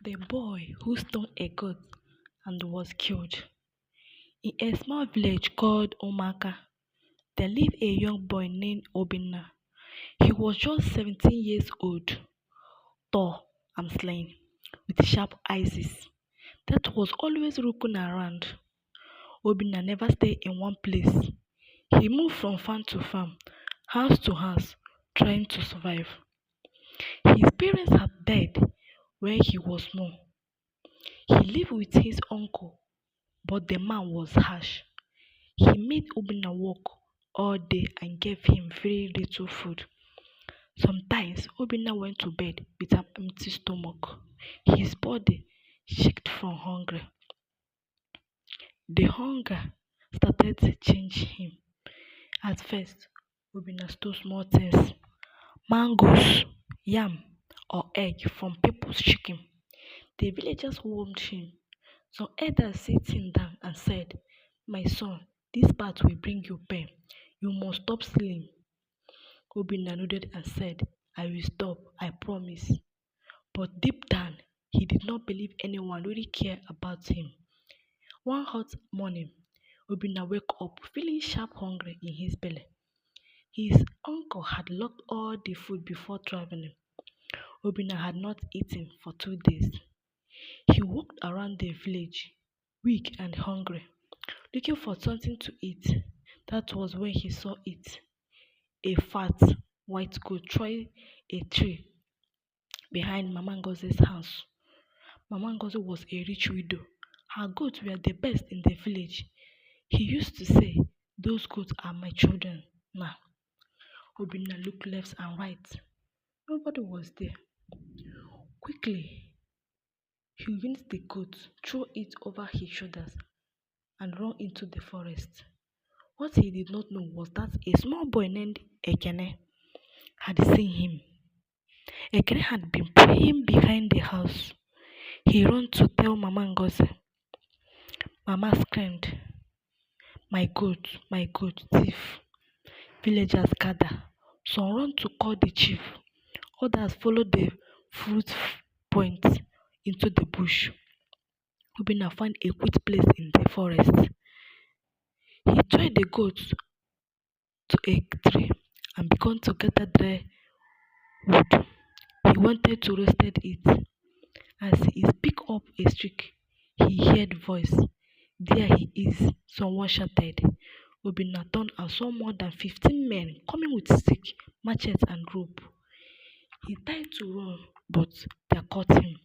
The boy who stole a goat and was killed. In a small village called Omaka, there lived a young boy named Obinna. He was just 17 years old, tall and slim, with sharp eyes that was always looking around. Obinna never stayed in one place. He moved from farm to farm, house to house, trying to survive. His parents had died when he was small. He lived with his uncle, but the man was harsh. He made Obinna work all day and gave him very little food. Sometimes Obinna went to bed with an empty stomach. His body shook from hunger. The hunger started to change him. At first, Obinna stole small things, mangoes, yam, or egg from people's chicken. The villagers warned him. Some elders sat him down and said, "My son, this path will bring you pain. You must stop stealing." Obinna nodded and said, "I will stop, I promise." But deep down, he did not believe anyone really cared about him. One hot morning, Obinna woke up feeling sharp hungry in his belly. His uncle had locked all the food before traveling. Obinna had not eaten for 2 days. He walked around the village, weak and hungry, looking for something to eat. That was when he saw it. A fat, white goat try a tree behind Mama Ngozi's house. Mama Ngozi was a rich widow. Her goats were the best in the village. He used to say, "Those goats are my children." Now, Obinna looked left and right. Nobody was there. Quickly, he used the goat, threw it over his shoulders, and ran into the forest. What he did not know was that a small boy named Ekene had seen him. Ekene had been praying behind the house. He ran to tell Mama Ngozi. Mama screamed, my goat, thief." Villagers gather. Some run to call the chief. Others follow the fruit point into the bush. Obinna found a quiet place in the forest. He tied the goat to a tree and began to gather dry wood. He wanted to roast it. As he picked up a stick, he heard voice. "There he is," someone shouted. Obinna turned and saw more than 15 men coming with sticks, machetes, and rope. He tried to run, but they caught him.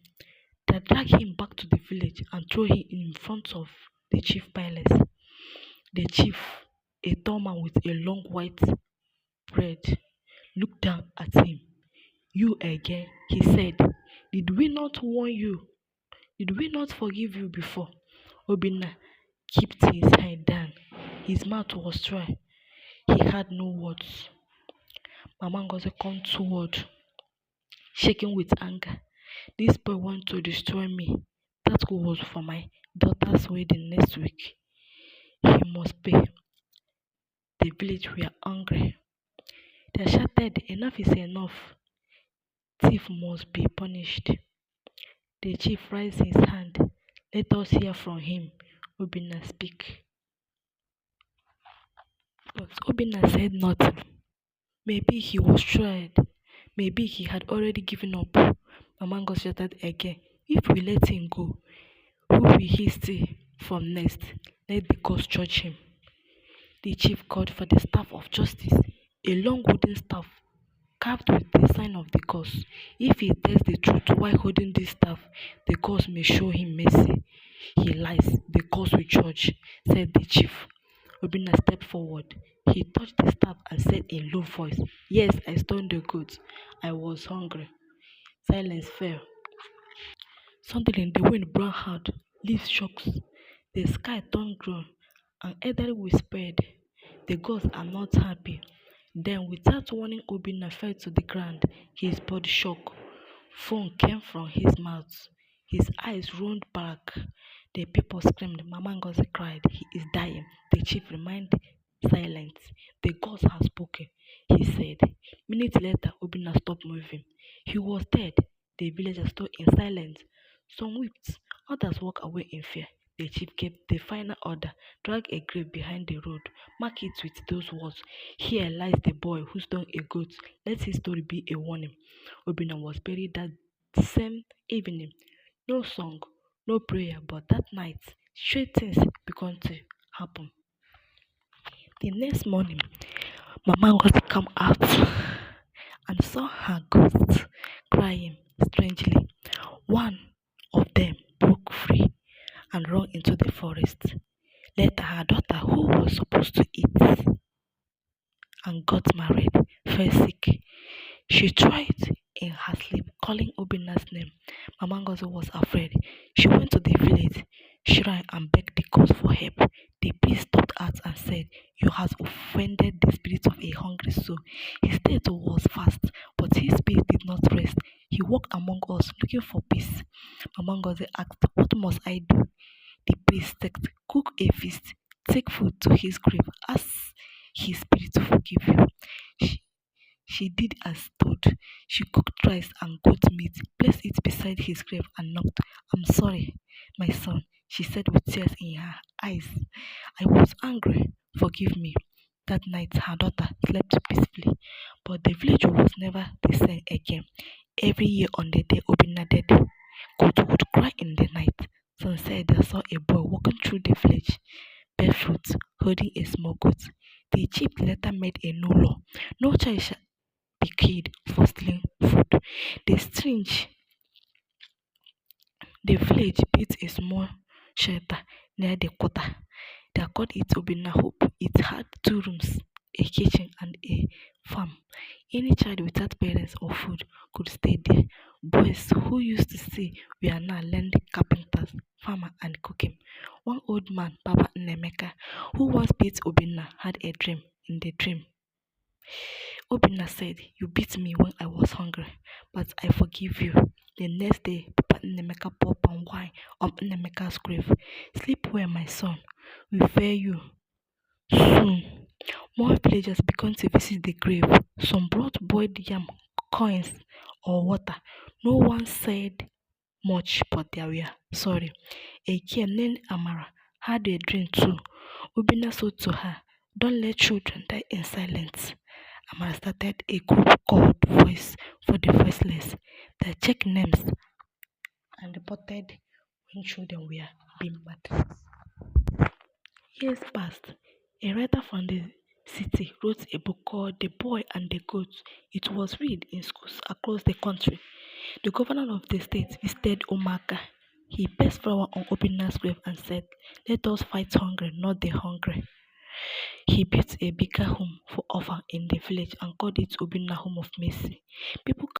They dragged him back to the village and threw him in front of the chief palace. The chief, a tall man with a long white beard, looked down at him. "You again," he said. "Did we not warn you? Did we not forgive you before?" Obinna kept his head down. His mouth was dry. He had no words. Mama Ngozi come toward, shaking with anger. "This boy wants to destroy me. That goal was for my daughter's wedding next week. He must pay." The village were angry. They shouted, "Enough is enough. Thief must be punished." The chief raised his hand. "Let us hear from him." Obinna speak. But Obinna said nothing. Maybe he was tired. Maybe he had already given up. Mamango shouted again. "If we let him go, who will he steal from next? Let the gods judge him." The chief called for the staff of justice, a long wooden staff carved with the sign of the gods. "If he tells the truth while holding this staff, the gods may show him mercy. He lies, the gods will judge," said the chief. Obinna stepped forward. He touched the staff and said in low voice, "Yes, I stole the goat. I was hungry." Silence fell. Suddenly the wind blew hard, leaves shook, the sky turned green, and elderly whispered, "The gods are not happy." Then, without warning, Obinna fell to the ground. His body shook. Foam came from his mouth. His eyes rolled back. The people screamed. Mama Ngozi cried, "He is dying." The chief remained silent. "The gods have spoken," he said. Minutes later, Obinna stopped moving. He was dead. The villagers stood in silence. Some wept, others walked away in fear. The chief gave the final order: drag a grave behind the road, mark it with those words: Here lies the boy who stung a goat. Let his story be a warning. Obina was buried that same evening. No song, no prayer, but that night, strange things began to happen. The next morning, Mama got to come out and saw her ghosts crying strangely. One of them broke free and ran into the forest. Later, her daughter, who was supposed to eat and got married, fell sick. She tried in her sleep, calling Obina's name. Mama Ngozi was afraid. She went to the village shrine and begged the gods for help. The priest stopped her and said, You have offended the spirit of a hungry soul. His death was fast, but his spirit did not rest. He walked among us looking for peace. Mama Ngozi asked, What must I do? The priest said, Cook a feast, take food to his grave, ask his spirit to forgive you. She, she did as told. She cooked rice and goat meat, placed it beside his grave, and knocked. I'm sorry, my son, she said with tears in her eyes. I was angry. Forgive me. That night, her daughter slept peacefully, but the village was never the same again. Every year on the day Obinna died, goat would cry in the night. Some said they saw a boy walking through the village, barefoot, holding a small goat. The chief later made a new law. No child shall be killed for stealing food. The strange, the village built a small shelter near the quarter. They called it Obina Hope. It had two rooms, a kitchen, and a farm. Any child without parents or food could stay there. Boys who used to say we are now learned carpenters, farmer, and cooking. One old man, Papa Nemeka, who once beat Obina, had a dream. In the dream, Obinna said, You beat me when I was hungry, but I forgive you. The next day, Papa Nemeka poured palm wine on Nemeka's grave. Sleep well, my son. We fear you. Soon, more villagers began to visit the grave. Some brought boiled yam, coins, or water. No one said much, but they were sorry. A girl named Amara had a dream too. Ubina said to her, Don't let children die in silence. Amara started a group called Voice for the Voiceless that checked names and reported when children were being murdered. Years passed. A writer from the city wrote a book called The Boy and the Goat. It was read in schools across the country. The governor of the state visited Omaka. He placed flower on Obina's grave and said, Let us fight hunger, not the hungry. He built a bigger home for orphans in the village and called it Obina Home of Mercy. People